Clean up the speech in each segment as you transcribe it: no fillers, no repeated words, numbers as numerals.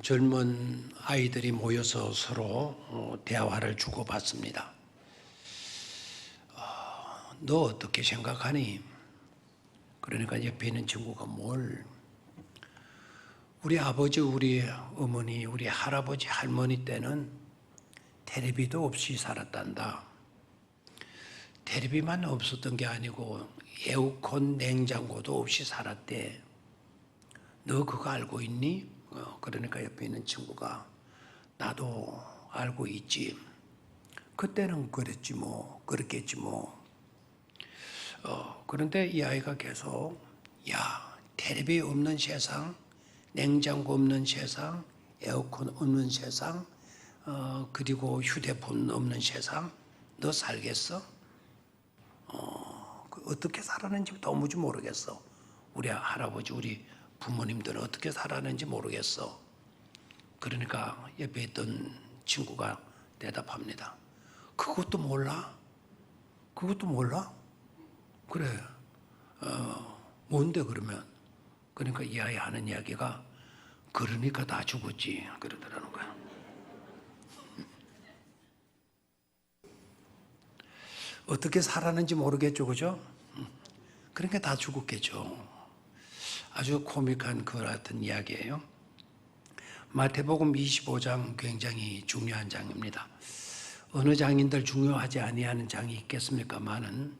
젊은 아이들이 모여서 서로 대화를 주고받습니다. 너 어떻게 생각하니? 그러니까 옆에 있는 친구가 우리 아버지, 우리 어머니, 우리 할아버지, 할머니 때는 텔레비도 없이 살았단다. 텔레비만 없었던 게 아니고 에어컨, 냉장고도 없이 살았대. 너 그거 알고 있니? 그러니까 옆에 있는 친구가 나도 알고 있지. 그때는 그랬겠지 뭐. 그런데 이 아이가 계속 텔레비 없는 세상, 냉장고 없는 세상, 에어컨 없는 세상, 그리고 휴대폰 없는 세상, 너 살겠어? 어떻게 살았는지 도무지 모르겠어. 우리 할아버지, 우리 부모님들은 어떻게 살았는지 모르겠어. 그러니까 옆에 있던 친구가 대답합니다. 그것도 몰라? 그것도 몰라? 그래. 뭔데 그러면? 그러니까 이 아이 하는 이야기가 그러니까 다 죽었지 그러더라는 거야. 어떻게 살았는지 모르겠죠, 그죠? 그러니까 다 죽었겠죠. 아주 코믹한 그 같은 이야기예요. 마태복음 25장 굉장히 중요한 장입니다. 어느 장인들 중요하지 아니하는 장이 있겠습니까마는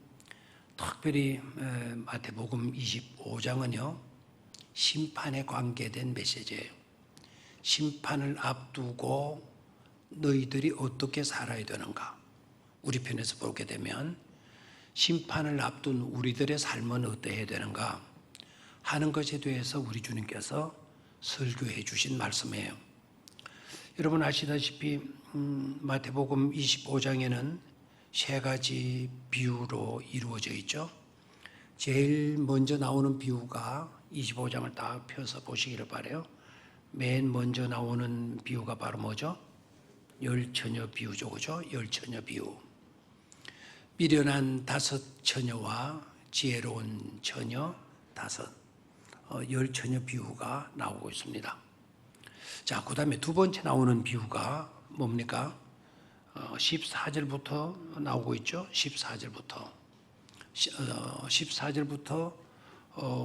특별히 마태복음 25장은요 심판에 관계된 메시지예요. 심판을 앞두고 너희들이 어떻게 살아야 되는가? 우리 편에서 보게 되면 심판을 앞둔 우리들의 삶은 어떠해야 되는가 하는 것에 대해서 우리 주님께서 설교해 주신 말씀이에요. 여러분 아시다시피 마태복음 25장에는 세 가지 비유로 이루어져 있죠. 제일 먼저 나오는 비유가 25장을 딱 펴서 보시기를 바라요. 맨 먼저 나오는 비유가 바로 뭐죠? 열처녀 비유죠, 그죠? 열처녀 비유. 미련한 5 처녀와 지혜로운 처녀 5. 열처녀 비유가 나오고 있습니다. 자, 그 다음에 두 번째 나오는 비유가 뭡니까? 14절부터 나오고 있죠. 14절부터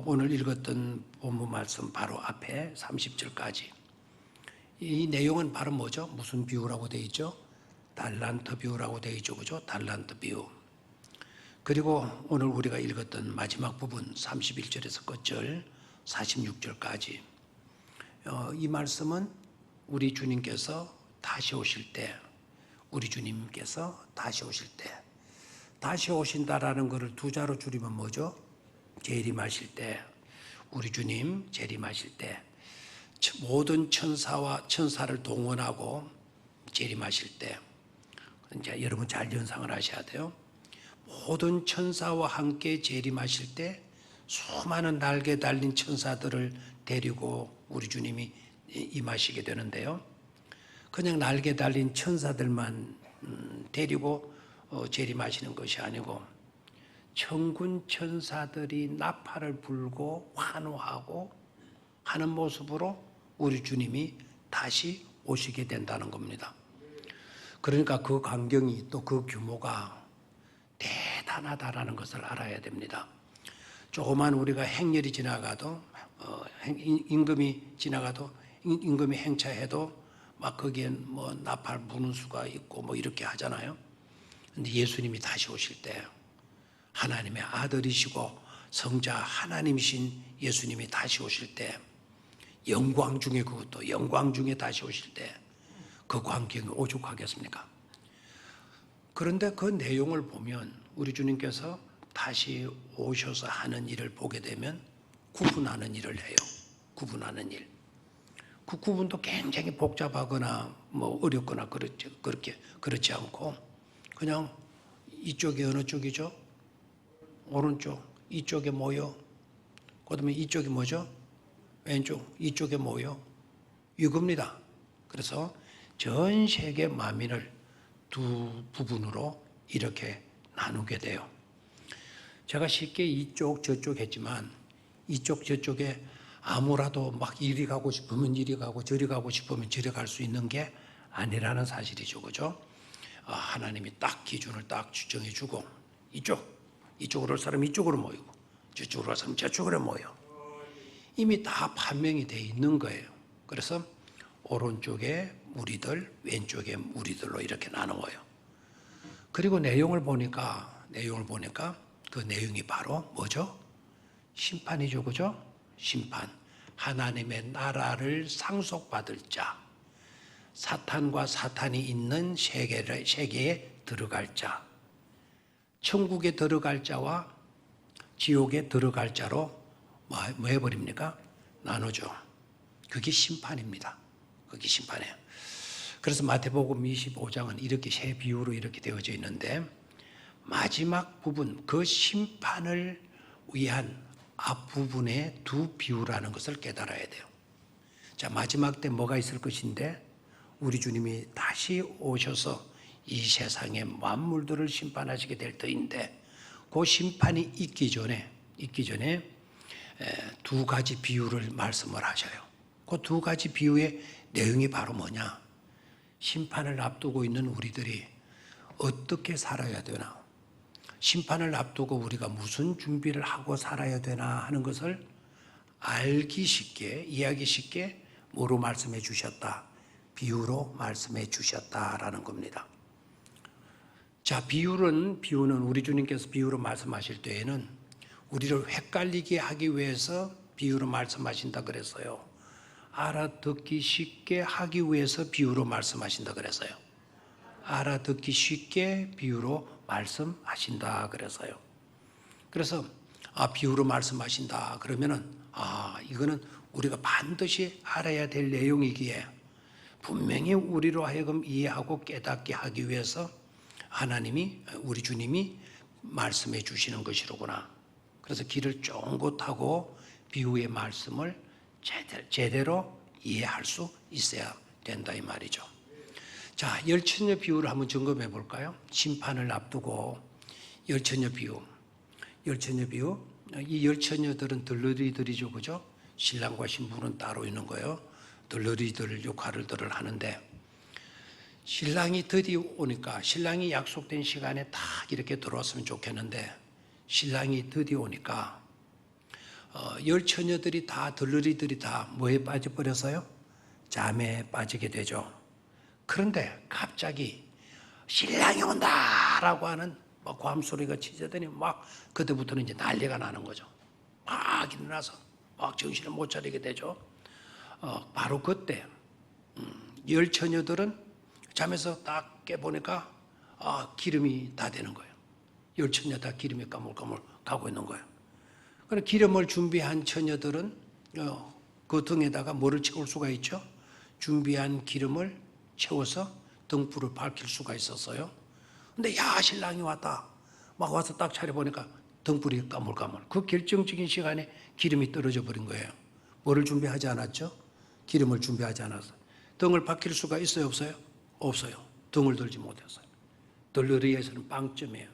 오늘 읽었던 본문 말씀 바로 앞에 30절까지. 이 내용은 바로 뭐죠? 무슨 비유라고 되어 있죠? 달란트 비유라고 되어 있죠. 그죠? 달란트 비유. 그리고 오늘 우리가 읽었던 마지막 부분 31절에서 끝절 46절까지 이 말씀은 우리 주님께서 다시 오실 때 다시 오신다라는 것을 두 자로 줄이면 뭐죠? 재림하실 때, 우리 주님 재림하실 때 모든 천사를 동원하고 재림하실 때 이제 여러분 잘 연상을 하셔야 돼요. 모든 천사와 함께 재림하실 때 수많은 날개 달린 천사들을 데리고 우리 주님이 임하시게 되는데요. 그냥 날개 달린 천사들만 데리고 재림하시는 것이 아니고 천군 천사들이 나팔을 불고 환호하고 하는 모습으로 우리 주님이 다시 오시게 된다는 겁니다. 그러니까 그 광경이 또 그 규모가 대단하다라는 것을 알아야 됩니다. 조그만 우리가 행렬이 지나가도 임금이 지나가도 임금이 행차해도 막 거기엔 뭐 나팔 부는 수가 있고 뭐 이렇게 하잖아요. 근데 예수님이 다시 오실 때 하나님의 아들이시고 성자 하나님이신 예수님이 다시 오실 때 영광 중에 그것도 영광 중에 다시 오실 때 그 광경이 오죽하겠습니까? 그런데 그 내용을 보면 우리 주님께서 다시 오셔서 하는 일을 보게 되면 구분하는 일을 해요. 구분하는 일. 그 구분도 굉장히 복잡하거나 뭐 어렵거나 그렇지 않고 그냥 이쪽이 어느 쪽이죠? 오른쪽 이쪽에 모여. 그다음에 이쪽이 뭐죠? 왼쪽 이쪽에 모여. 이겁니다. 그래서 전 세계 만민을 두 부분으로 이렇게 나누게 돼요. 제가 쉽게 이쪽 저쪽 했지만 이쪽 저쪽에 아무라도 막 이리 가고 싶으면 이리 가고 저리 가고 싶으면 저리 갈 수 있는 게 아니라는 사실이죠. 그죠? 하나님이 딱 기준을 딱 지정해 주고 이쪽으로 올 사람 이쪽으로 모이고 저쪽으로 올 사람 저쪽으로 모여. 이미 다 판명이 돼 있는 거예요. 그래서 오른쪽에 무리들, 왼쪽에 무리들로 이렇게 나누어요. 그리고 내용을 보니까 그 내용이 바로 뭐죠? 심판이죠. 그죠? 심판. 하나님의 나라를 상속받을 자. 사탄과 사탄이 있는 세계에 들어갈 자. 천국에 들어갈 자와 지옥에 들어갈 자로 뭐 해버립니까? 나누죠. 그게 심판입니다. 그게 심판이에요. 그래서 마태복음 25장은 이렇게 세 비유로 이렇게 되어져 있는데 마지막 부분, 그 심판을 위한 앞부분의 두 비유라는 것을 깨달아야 돼요. 자, 마지막 때 뭐가 있을 것인데 우리 주님이 다시 오셔서 이 세상의 만물들을 심판하시게 될 터인데 그 심판이 있기 전에 두 가지 비유를 말씀을 하셔요. 그 두 가지 비유의 내용이 바로 뭐냐? 심판을 앞두고 있는 우리들이 어떻게 살아야 되나? 심판을 앞두고 우리가 무슨 준비를 하고 살아야 되나 하는 것을 알기 쉽게, 이해하기 쉽게 뭐로 말씀해 주셨다? 비유로 말씀해 주셨다라는 겁니다. 자, 비유는 우리 주님께서 비유로 말씀하실 때에는 우리를 헷갈리게 하기 위해서 비유로 말씀하신다 그랬어요. 알아듣기 쉽게 하기 위해서 비유로 말씀하신다 그랬어요. 알아듣기 쉽게 비유로 말씀하신다 그랬어요. 그래서 비유로 말씀하신다 그러면은 이거는 우리가 반드시 알아야 될 내용이기에 분명히 우리로 하여금 이해하고 깨닫게 하기 위해서 하나님이 우리 주님이 말씀해 주시는 것이로구나. 그래서 길을 쫑긋하고 비유의 말씀을 제대로 이해할 수 있어야 된다 이 말이죠. 자, 열처녀 비유를 한번 점검해 볼까요? 심판을 앞두고 열처녀 비유. 이 열처녀들은 들러리들이죠, 그죠? 신랑과 신부는 따로 있는 거예요. 들러리들 역할들을 하는데 신랑이 드디어 오니까 신랑이 약속된 시간에 딱 이렇게 들어왔으면 좋겠는데 신랑이 드디어 오니까 열처녀들이 다 들러리들이 다 뭐에 빠져버려서요? 잠에 빠지게 되죠. 그런데 갑자기 신랑이 온다라고 하는 막 괌소리가 치자더니 막 그때부터는 이제 난리가 나는 거죠. 막 일어나서 막 정신을 못 차리게 되죠. 바로 그때 열처녀들은 잠에서 딱 깨보니까 기름이 다 되는 거예요. 열처녀 다 기름이 까물까물 가고 있는 거예요. 그래서 기름을 준비한 처녀들은 그 등에다가 뭐를 채울 수가 있죠? 준비한 기름을 채워서 등불을 밝힐 수가 있었어요. 근데 야 신랑이 왔다. 막 와서 딱 차려보니까 등불이 까물까물. 그 결정적인 시간에 기름이 떨어져 버린 거예요. 뭐를 준비하지 않았죠? 기름을 준비하지 않았어요. 등을 밝힐 수가 있어요 없어요? 없어요. 등을 들지 못했어요. 들러리에서는 빵점이에요.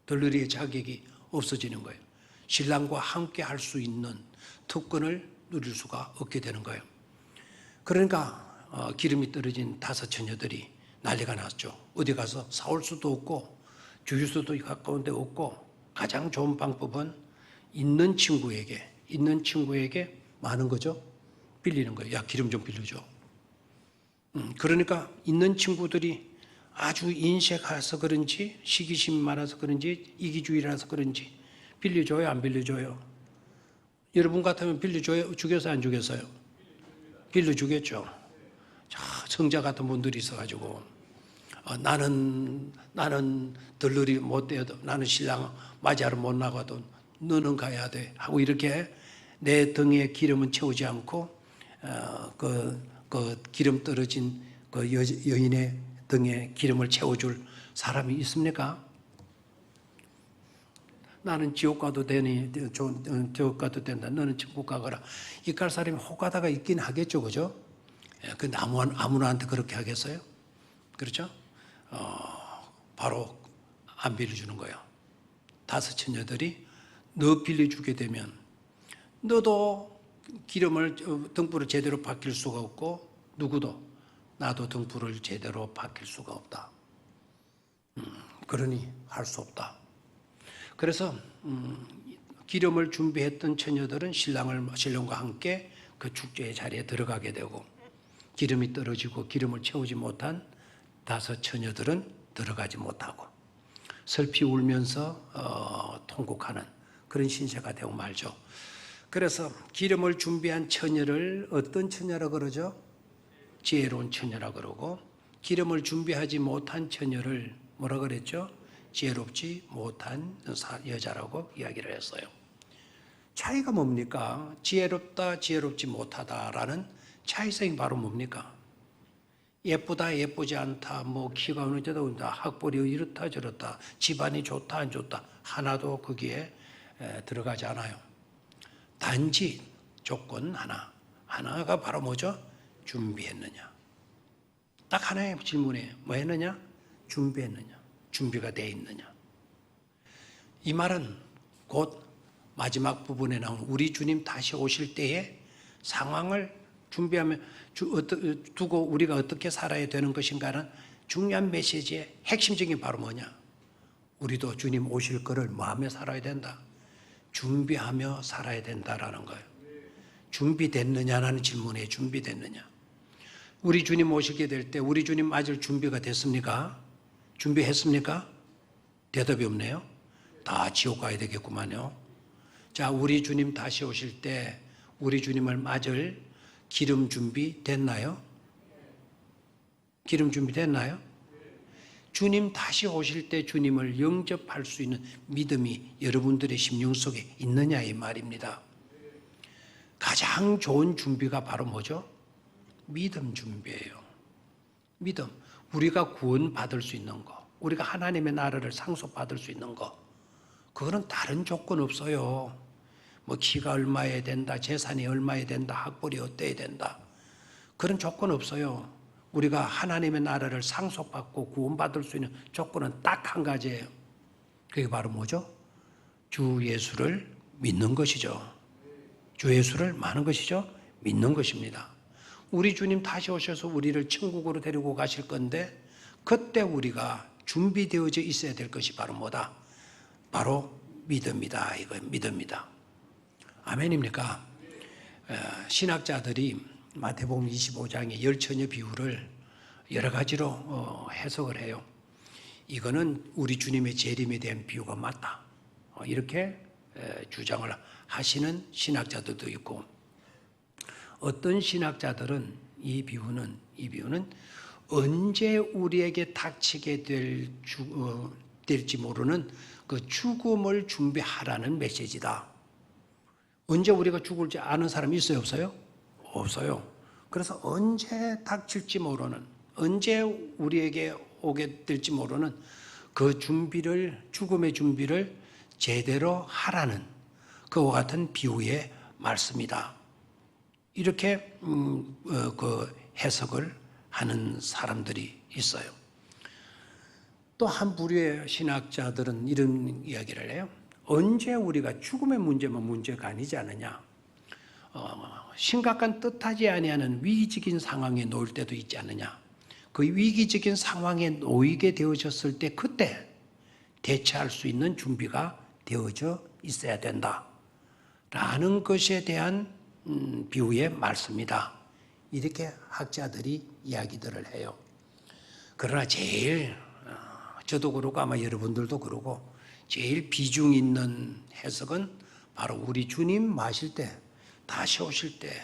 들러리의 자격이 없어지는 거예요. 신랑과 함께 할 수 있는 특권을 누릴 수가 없게 되는 거예요. 그러니까 기름이 떨어진 다섯 처녀들이 난리가 났죠. 어디 가서 사올 수도 없고 주유소도 가까운 데 없고 가장 좋은 방법은 있는 친구에게 많은 거죠. 빌리는 거예요. 야 기름 좀 빌려줘. 그러니까 있는 친구들이 아주 인색해서 그런지 시기심이 많아서 그런지 이기주의라서 그런지 빌려줘요 안 빌려줘요? 여러분 같으면 빌려줘요? 주겠어요 안 주겠어요? 빌려주겠죠. 자, 성자 같은 분들이 있어가지고 나는 들러리 못 되어도 나는 신랑 맞이하러 못 나가도 너는 가야 돼 하고 이렇게 내 등에 기름은 채우지 않고 그 기름 떨어진 그 여인의 등에 기름을 채워줄 사람이 있습니까? 나는 지옥 가도 되니 지옥 가도 된다. 너는 천국 가거라. 이갈 사람이 혹하다가 있긴 하겠죠, 그죠? 근데 아무나한테 그렇게 하겠어요? 그렇죠? 바로 안 빌려주는 거예요. 다섯 처녀들이 너 빌려주게 되면 너도 등불을 제대로 밝힐 수가 없고 누구도 나도 등불을 제대로 밝힐 수가 없다. 그러니 할 수 없다. 그래서 기름을 준비했던 처녀들은 신랑과 함께 그 축제의 자리에 들어가게 되고 기름이 떨어지고 기름을 채우지 못한 5 처녀들은 들어가지 못하고 슬피 울면서 통곡하는 그런 신세가 되고 말죠. 그래서 기름을 준비한 처녀를 어떤 처녀라 그러죠? 지혜로운 처녀라 그러고 기름을 준비하지 못한 처녀를 뭐라 그랬죠? 지혜롭지 못한 여자라고 이야기를 했어요. 차이가 뭡니까? 지혜롭다, 지혜롭지 못하다라는 차이성이 바로 뭡니까? 예쁘다, 예쁘지 않다, 뭐 키가 어느 정도 된다, 학벌이 이렇다 저렇다, 집안이 좋다 안 좋다 하나도 거기에 들어가지 않아요. 단지 조건 하나가 바로 뭐죠? 준비했느냐. 딱 하나의 질문이에요. 뭐 했느냐? 준비했느냐. 준비가 되어 있느냐. 이 말은 곧 마지막 부분에 나오는 우리 주님 다시 오실 때의 상황을 준비하면 두고 우리가 어떻게 살아야 되는 것인가는 중요한 메시지의 핵심적인 바로 뭐냐? 우리도 주님 오실 거를 뭐 하며 살아야 된다? 준비하며 살아야 된다라는 거예요. 준비됐느냐라는 질문에 준비됐느냐? 우리 주님 오시게 될 때 우리 주님 맞을 준비가 됐습니까? 준비했습니까? 대답이 없네요. 다 지옥 가야 되겠구만요. 자, 우리 주님 다시 오실 때 우리 주님을 맞을 기름 준비 됐나요? 기름 준비 됐나요? 주님 다시 오실 때 주님을 영접할 수 있는 믿음이 여러분들의 심령 속에 있느냐 이 말입니다. 가장 좋은 준비가 바로 뭐죠? 믿음 준비예요. 믿음. 우리가 구원받을 수 있는 거, 우리가 하나님의 나라를 상속받을 수 있는 거, 그거는 다른 조건 없어요. 뭐 키가 얼마야 된다, 재산이 얼마야 된다, 학벌이 어때야 된다, 그런 조건 없어요. 우리가 하나님의 나라를 상속받고 구원받을 수 있는 조건은 딱 한 가지예요. 그게 바로 뭐죠? 주 예수를 믿는 것이죠. 주 예수를 많은 것이죠? 믿는 것입니다. 우리 주님 다시 오셔서 우리를 천국으로 데리고 가실 건데 그때 우리가 준비되어져 있어야 될 것이 바로 뭐다? 바로 믿음이다. 이거 믿음이다. 아멘입니까? 신학자들이 마태복음 25장의 10처녀 비유를 여러 가지로 해석을 해요. 이거는 우리 주님의 재림에 대한 비유가 맞다. 이렇게 주장을 하시는 신학자들도 있고, 어떤 신학자들은 이 비유는 언제 우리에게 닥치게 될지 모르는 그 죽음을 준비하라는 메시지다. 언제 우리가 죽을지 아는 사람이 있어요, 없어요? 없어요. 그래서 언제 닥칠지 모르는, 언제 우리에게 오게 될지 모르는 그 준비를, 죽음의 준비를 제대로 하라는 그와 같은 비유의 말씀이다. 이렇게 그 해석을 하는 사람들이 있어요. 또 한 부류의 신학자들은 이런 이야기를 해요. 언제 우리가 죽음의 문제만 문제가 아니지 않느냐. 심각한 뜻하지 아니하는 위기적인 상황에 놓일 때도 있지 않느냐. 그 위기적인 상황에 놓이게 되어졌을 때 그때 대처할 수 있는 준비가 되어져 있어야 된다. 라는 것에 대한 비유의 말씀이다. 이렇게 학자들이 이야기들을 해요. 그러나 제일 저도 그러고 아마 여러분들도 그러고 제일 비중 있는 해석은 바로 우리 주님 마실 때, 다시 오실 때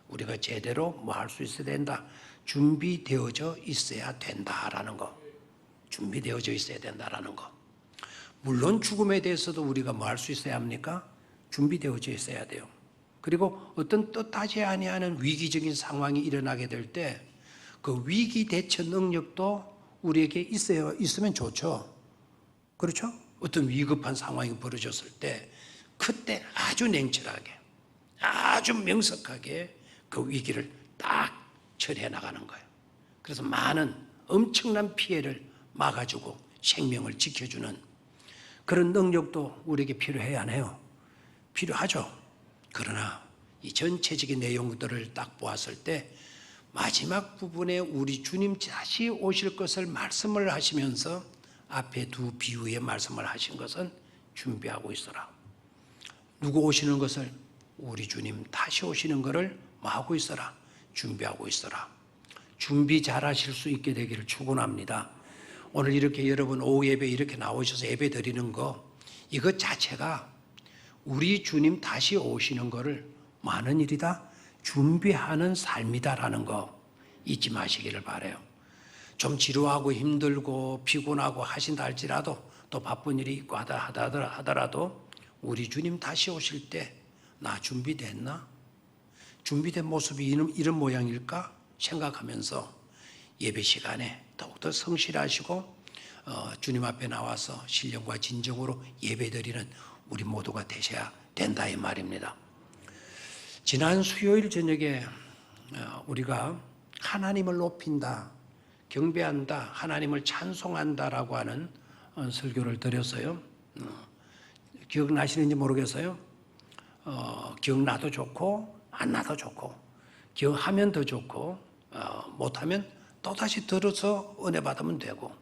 우리가 제대로 뭐 할 수 있어야 된다. 준비되어져 있어야 된다라는 거. 준비되어져 있어야 된다라는 거. 물론 죽음에 대해서도 우리가 뭐 할 수 있어야 합니까? 준비되어져 있어야 돼요. 그리고 어떤 뜻하지 아니하는 위기적인 상황이 일어나게 될 때 그 위기 대처 능력도 우리에게 있으면 좋죠. 그렇죠? 어떤 위급한 상황이 벌어졌을 때 그때 아주 냉철하게, 아주 명석하게 그 위기를 딱 처리해 나가는 거예요. 그래서 많은 엄청난 피해를 막아주고 생명을 지켜주는 그런 능력도 우리에게 필요해야 하네요. 필요하죠. 그러나 이 전체적인 내용들을 딱 보았을 때 마지막 부분에 우리 주님 다시 오실 것을 말씀을 하시면서 앞에 두 비유의 말씀을 하신 것은 준비하고 있어라. 누구 오시는 것을? 우리 주님 다시 오시는 것을 뭐 하고 있어라? 준비하고 있어라. 준비 잘 하실 수 있게 되기를 축원합니다. 오늘 이렇게 여러분 오후 예배 이렇게 나오셔서 예배 드리는 거, 이것 자체가 우리 주님 다시 오시는 것을 많은 일이다 준비하는 삶이다라는 거 잊지 마시기를 바라요. 좀 지루하고 힘들고 피곤하고 하신다 할지라도, 또 바쁜 일이 있고 하더라도 우리 주님 다시 오실 때 나 준비됐나? 준비된 모습이 이런 모양일까? 생각하면서 예배 시간에 더욱더 성실하시고 주님 앞에 나와서 신령과 진정으로 예배드리는 우리 모두가 되셔야 된다 이 말입니다. 지난 수요일 저녁에 우리가 하나님을 높인다, 경배한다, 하나님을 찬송한다라고 하는 설교를 드렸어요. 기억나시는지 모르겠어요. 기억나도 좋고 안 나도 좋고, 기억하면 더 좋고 못하면 또다시 들어서 은혜 받으면 되고,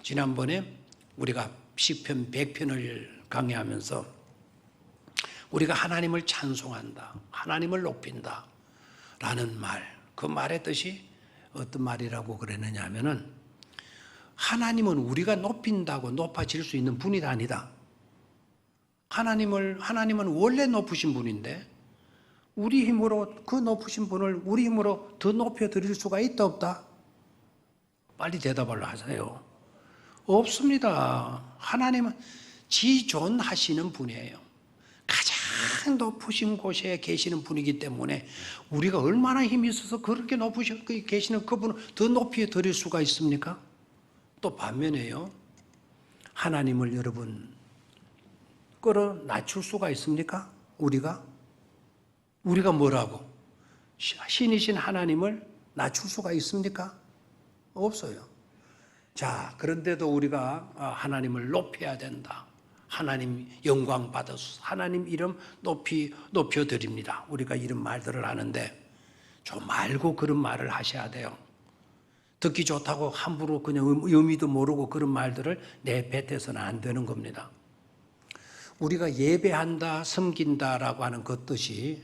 지난번에 우리가 시편 100편을 강의하면서 우리가 하나님을 찬송한다, 하나님을 높인다 라는 말, 그 말의 뜻이 어떤 말이라고 그랬느냐 하면은, 하나님은 우리가 높인다고 높아질 수 있는 분이 아니다. 하나님은 원래 높으신 분인데 우리 힘으로 그 높으신 분을 우리 힘으로 더 높여드릴 수가 있다 없다? 빨리 대답을 하세요. 없습니다. 하나님은 지존하시는 분이에요. 가장 높으신 곳에 계시는 분이기 때문에 우리가 얼마나 힘이 있어서 그렇게 높으신 계시는 그분을 더 높여 드릴 수가 있습니까? 또 반면에요, 하나님을 여러분 끌어 낮출 수가 있습니까? 우리가 뭐라고? 신이신 하나님을 낮출 수가 있습니까? 없어요. 자, 그런데도 우리가 하나님을 높여야 된다. 하나님 영광 받아서 하나님 이름 높여드립니다. 우리가 이런 말들을 하는데 좀 알고 그런 말을 하셔야 돼요. 듣기 좋다고 함부로 그냥 의미도 모르고 그런 말들을 내뱉어서는 안 되는 겁니다. 우리가 예배한다, 섬긴다라고 하는 그 뜻이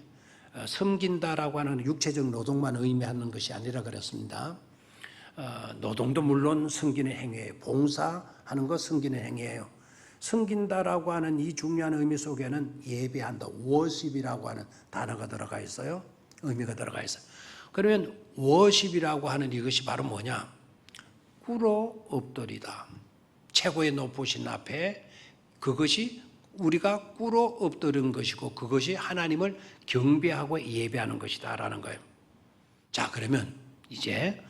섬긴다라고 하는 육체적 노동만 의미하는 것이 아니라 그랬습니다. 노동도 물론 섬기는 행위예요. 봉사하는 것 섬기는 행위예요. 섬긴다라고 하는 이 중요한 의미 속에는 예배한다, 워십이라고 하는 단어가 들어가 있어요. 의미가 들어가 있어요. 그러면 워십이라고 하는 이것이 바로 뭐냐? 꿇어 엎드리다. 최고의 높으신 앞에 그것이 우리가 꿇어 엎드린 것이고 그것이 하나님을 경배하고 예배하는 것이다라는 거예요. 자, 그러면 이제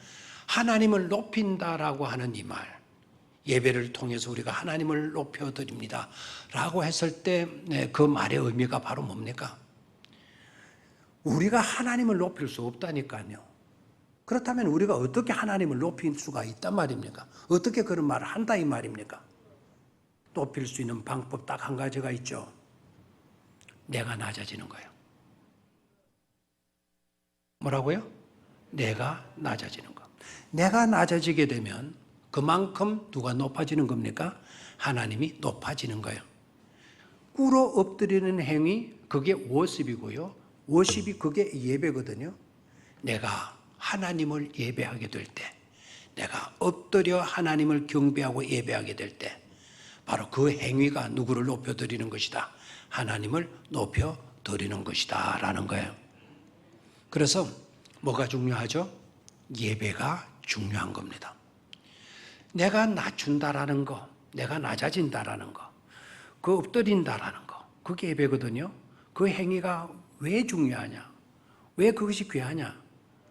하나님을 높인다라고 하는 이 말, 예배를 통해서 우리가 하나님을 높여드립니다 라고 했을 때 그 말의 의미가 바로 뭡니까? 우리가 하나님을 높일 수 없다니까요. 그렇다면 우리가 어떻게 하나님을 높일 수가 있단 말입니까? 어떻게 그런 말을 한다 이 말입니까? 높일 수 있는 방법 딱 한 가지가 있죠. 내가 낮아지는 거예요. 뭐라고요? 내가 낮아지는 거. 내가 낮아지게 되면 그만큼 누가 높아지는 겁니까? 하나님이 높아지는 거예요. 꿇어 엎드리는 행위, 그게 워십이고요. 워십이 그게 예배거든요. 내가 하나님을 예배하게 될 때, 내가 엎드려 하나님을 경배하고 예배하게 될 때, 바로 그 행위가 누구를 높여드리는 것이다. 하나님을 높여드리는 것이다 라는 거예요. 그래서 뭐가 중요하죠? 예배가 중요한 겁니다. 내가 낮춘다라는 거, 내가 낮아진다라는 거, 그 엎드린다라는 거, 그게 예배거든요. 그 행위가 왜 중요하냐? 왜 그것이 귀하냐?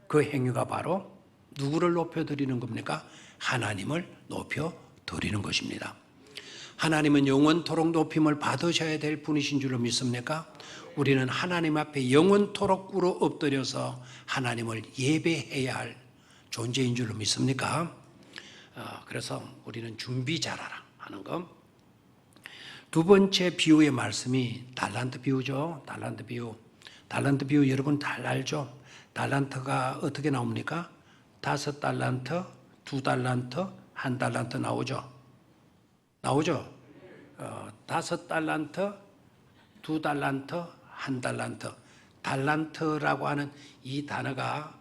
그 행위가 바로 누구를 높여드리는 겁니까? 하나님을 높여드리는 것입니다. 하나님은 영원토록 높임을 받으셔야 될 분이신 줄로 믿습니까? 우리는 하나님 앞에 영원토록 꿇어 엎드려서 하나님을 예배해야 할 존재인 줄로 믿습니까? 그래서 우리는 준비 잘하라 하는 것. 두 번째 비유의 말씀이 달란트 비유죠. 달란트 비유. 달란트 비유 여러분 잘 알죠? 달란트가 어떻게 나옵니까? 5달란트, 2달란트, 1달란트 나오죠. 나오죠? 5달란트, 2달란트, 1달란트. 달란트라고 하는 이 단어가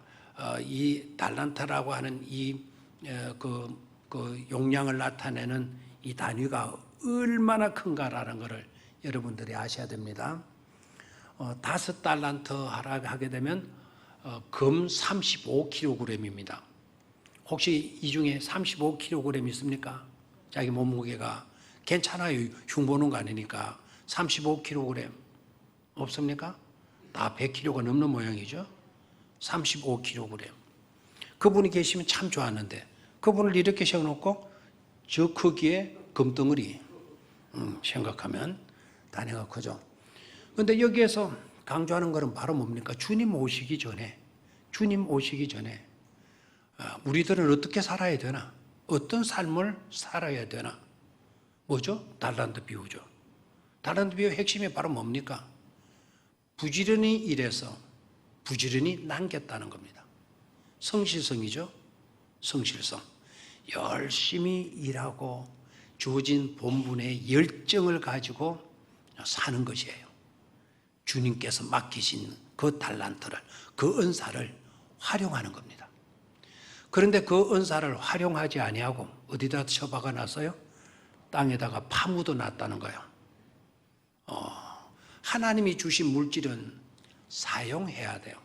이 달란트라고 하는 그 용량을 나타내는 이 단위가 얼마나 큰가라는 것을 여러분들이 아셔야 됩니다. 5달란트 하게 되면 금 35kg입니다. 혹시 이 중에 35kg 있습니까? 자기 몸무게가 괜찮아요. 흉보는 거 아니니까 35kg 없습니까? 다 100kg가 넘는 모양이죠. 35kg. 그분이 계시면 참 좋았는데 그분을 이렇게 세워놓고 저 크기의 금덩어리 생각하면 단위가 크죠. 그런데 여기에서 강조하는 것은 바로 뭡니까? 주님 오시기 전에 우리들은 어떻게 살아야 되나? 어떤 삶을 살아야 되나? 뭐죠? 달란트 비유죠. 달란트 비유의 핵심이 바로 뭡니까? 부지런히 일해서 부지런히 남겼다는 겁니다. 성실성이죠. 성실성. 열심히 일하고 주어진 본분의 열정을 가지고 사는 것이에요. 주님께서 맡기신 그 달란트를, 그 은사를 활용하는 겁니다. 그런데 그 은사를 활용하지 아니하고 어디다 처박아 놨어요? 땅에다가 파묻어 놨다는 거예요. 하나님이 주신 물질은 사용해야 돼요.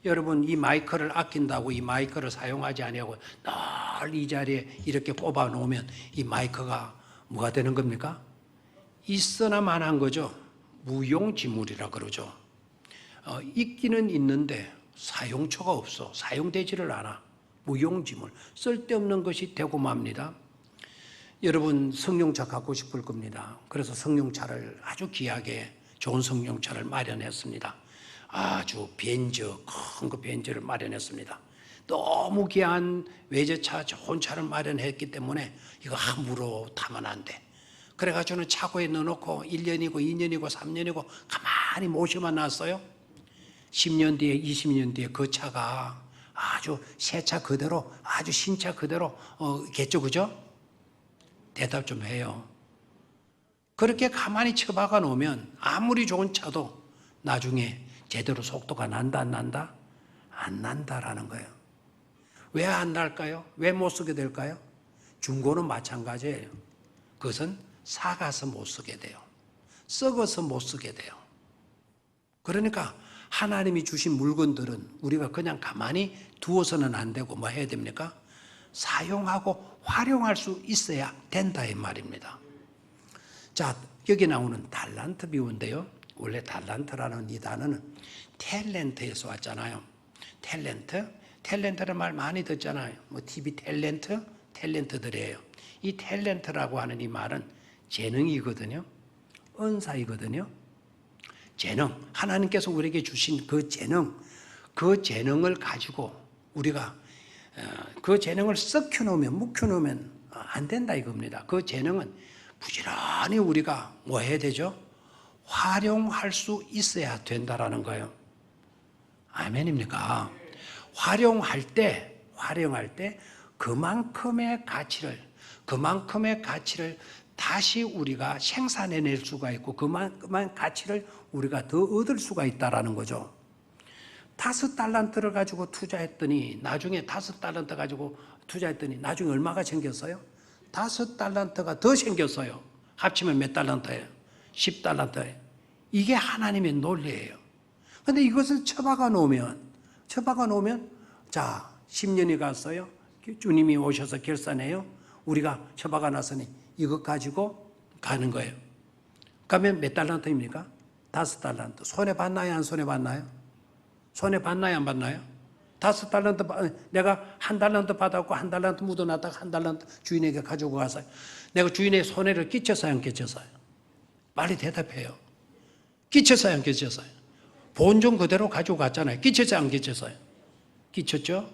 여러분 이 마이크를 아낀다고 이 마이크를 사용하지 아니하고 늘 이 자리에 이렇게 꼽아 놓으면 이 마이크가 뭐가 되는 겁니까? 있으나 마나한 거죠. 무용지물이라 그러죠. 있기는 있는데 사용처가 없어. 사용되지를 않아. 무용지물. 쓸데없는 것이 되고 맙니다. 여러분 성령차 갖고 싶을 겁니다. 그래서 성령차를 아주 귀하게 좋은 성령차를 마련했습니다. 아주 벤츠, 큰 그 벤츠를 마련했습니다. 너무 귀한 외제차, 좋은 차를 마련했기 때문에 이거 함부로 타면 안 돼. 그래가지고는 차고에 넣어놓고 1년이고 2년이고 3년이고 가만히 모셔만 놨어요. 10년 뒤에 20년 뒤에 그 차가 아주 새 차 그대로 아주 신차 그대로 겠죠, 그죠? 대답 좀 해요. 그렇게 가만히 처박아 놓으면 아무리 좋은 차도 나중에 제대로 속도가 난다 안 난다? 안 난다라는 거예요. 왜 안 날까요? 왜 못 쓰게 될까요? 중고는 마찬가지예요. 그것은 삭아서 못 쓰게 돼요. 썩어서 못 쓰게 돼요. 그러니까 하나님이 주신 물건들은 우리가 그냥 가만히 두어서는 안 되고 뭐 해야 됩니까? 사용하고 활용할 수 있어야 된다 이 말입니다. 자, 여기 나오는 달란트 비유인데요. 원래 달란트라는 이 단어는 탤런트에서 왔잖아요. 탤런트라는 말 많이 듣잖아요. 뭐 TV 탤런트들이에요. 이 탤런트라고 하는 이 말은 재능이거든요. 은사이거든요. 재능, 하나님께서 우리에게 주신 그 재능을 가지고 우리가 그 재능을 썩 켜놓으면 묵혀놓으면 안 된다 이겁니다. 그 재능은 부지런히 우리가 뭐 해야 되죠? 활용할 수 있어야 된다라는 거예요. 아멘입니까? 활용할 때 그만큼의 가치를 다시 우리가 생산해낼 수가 있고 그만큼의 가치를 우리가 더 얻을 수가 있다라는 거죠. 5달란트를 가지고 투자했더니 나중에 5달란트 가지고 투자했더니 나중에 얼마가 생겼어요? 5달란트가 더 생겼어요. 합치면 몇 달란트예요? 10달란트예요. 이게 하나님의 논리예요. 그런데 이것을 처박아 놓으면 자 10년이 갔어요. 주님이 오셔서 결산해요. 우리가 처박아 놨으니 이것 가지고 가는 거예요. 그러면 몇 달란트입니까? 5달란트. 손해봤나요? 안 손해봤나요? 손해봤나요? 안 봤나요? 5달란트, 내가 1달란트 받았고 1달란트 묻어놨다가 1달란트 주인에게 가지고 가서 내가 주인의 손해를 끼쳤어요? 안 끼쳤어요? 빨리 대답해요. 끼쳤어요? 안 끼쳤어요? 본종 그대로 가지고 갔잖아요. 끼쳤어요? 안 끼쳤어요? 끼쳤죠?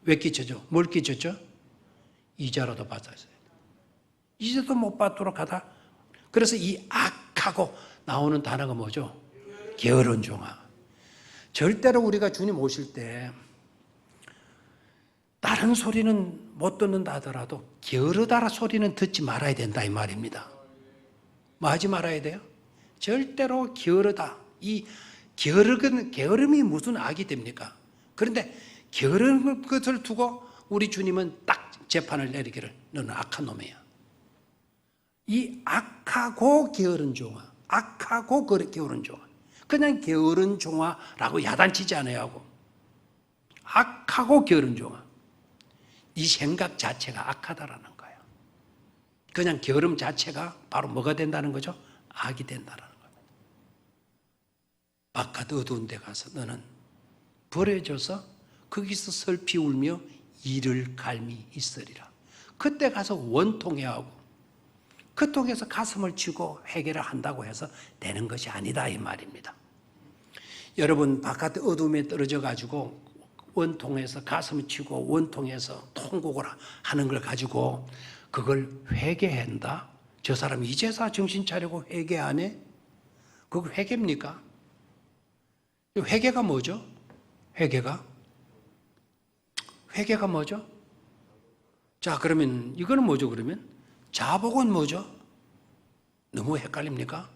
왜 끼쳤죠? 뭘 끼쳤죠? 이자라도 받았어요. 이자도 못 받도록 하다 그래서 이 악하고 나오는 단어가 뭐죠? 게으른 종아. 절대로 우리가 주님 오실 때 다른 소리는 못 듣는다 하더라도 게으르다라 소리는 듣지 말아야 된다 이 말입니다. 뭐 하지 말아야 돼요? 절대로 게으르다. 이 게으름이 무슨 악이 됩니까? 그런데 게으른 것을 두고 우리 주님은 딱 재판을 내리기를 너는 악한 놈이야. 이 악하고 게으른 종아, 악하고 게으른 종아. 그냥 게으른 종아라고 야단치지 않아야 하고 악하고 게으른 종아. 이 생각 자체가 악하다라는 거예요. 그냥 게으름 자체가 바로 뭐가 된다는 거죠? 악이 된다는 겁니다. 바깥 어두운 데 가서 너는 버려져서 거기서 슬피 울며 이를 갈미 있으리라. 그때 가서 원통해야 하고 그 통해서 가슴을 치고 회개를 한다고 해서 되는 것이 아니다 이 말입니다. 여러분 바깥 어둠에 떨어져 가지고 원통해서 가슴을 치고 원통해서 통곡을 하는 걸 가지고 그걸 회개한다? 저 사람 이제서 정신 차리고 회개 안 해? 그거 회개입니까? 회개가 뭐죠? 회개가 뭐죠? 자, 그러면 이거는 뭐죠? 그러면 자복은 뭐죠? 너무 헷갈립니까?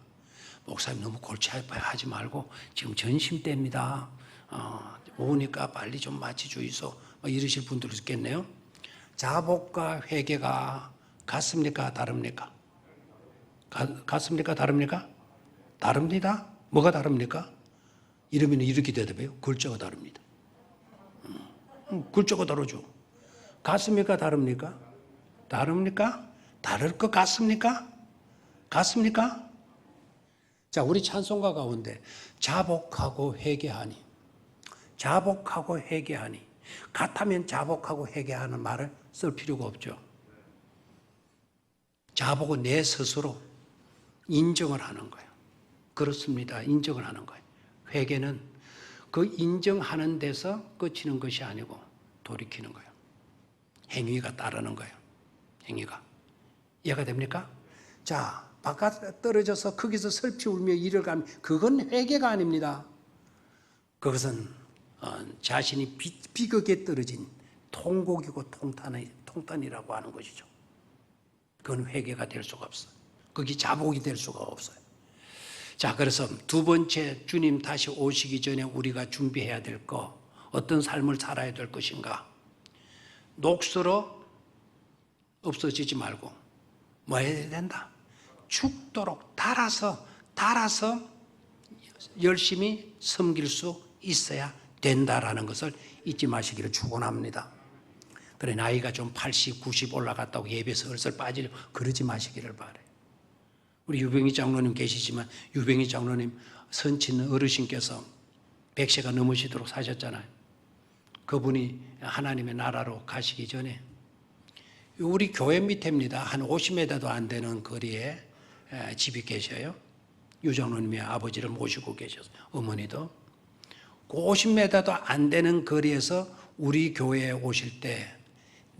목사님 너무 골치 아파하지 말고 지금 전심 때입니다. 오니까 빨리 좀 마치 주이소. 이러실 분들 있겠네요. 자복과 회개가 같습니까? 다릅니까? 같습니까? 다릅니까? 다릅니다. 뭐가 다릅니까? 이러면 이렇게 대답해요. 글자가 다릅니다. 글자가 다르죠. 같습니까? 다릅니까? 다릅니까? 다를 것 같습니까? 같습니까? 자, 우리 찬송가 가운데 자복하고 회개하니, 자복하고 회개하니, 같으면 자복하고 회개하는 말을 쓸 필요가 없죠. 자복은 내 스스로 인정을 하는 거예요. 그렇습니다. 인정을 하는 거예요. 회개는 그 인정하는 데서 끝이는 것이 아니고 돌이키는 거예요. 행위가 따르는 거예요. 행위가. 이해가 됩니까? 자, 바깥에 떨어져서 거기서 슬피 울며 이를 가면 그건 회개가 아닙니다. 그것은 자신이 비극에 떨어진 통곡이고 통탄이라고 하는 것이죠. 그건 회개가 될 수가 없어요. 거기 자복이 될 수가 없어요. 자, 그래서 두 번째 주님 다시 오시기 전에 우리가 준비해야 될 거, 어떤 삶을 살아야 될 것인가? 녹슬어 없어지지 말고 뭐 해야 된다? 죽도록 달아서 열심히 섬길 수 있어야 된다라는 것을 잊지 마시기를 축원합니다. 그래, 나이가 좀 80, 90 올라갔다고 예배에서 슬슬 빠지려 그러지 마시기를 바라요. 우리 유병희 장로님 계시지만 유병희 장로님 선친 어르신께서 100세가 넘으시도록 사셨잖아요. 그분이 하나님의 나라로 가시기 전에 우리 교회 밑에입니다. 한 50m도 안 되는 거리에 집이 계셔요. 유 장로님의 아버지를 모시고 계셔서 어머니도 그 50m도 안 되는 거리에서 우리 교회에 오실 때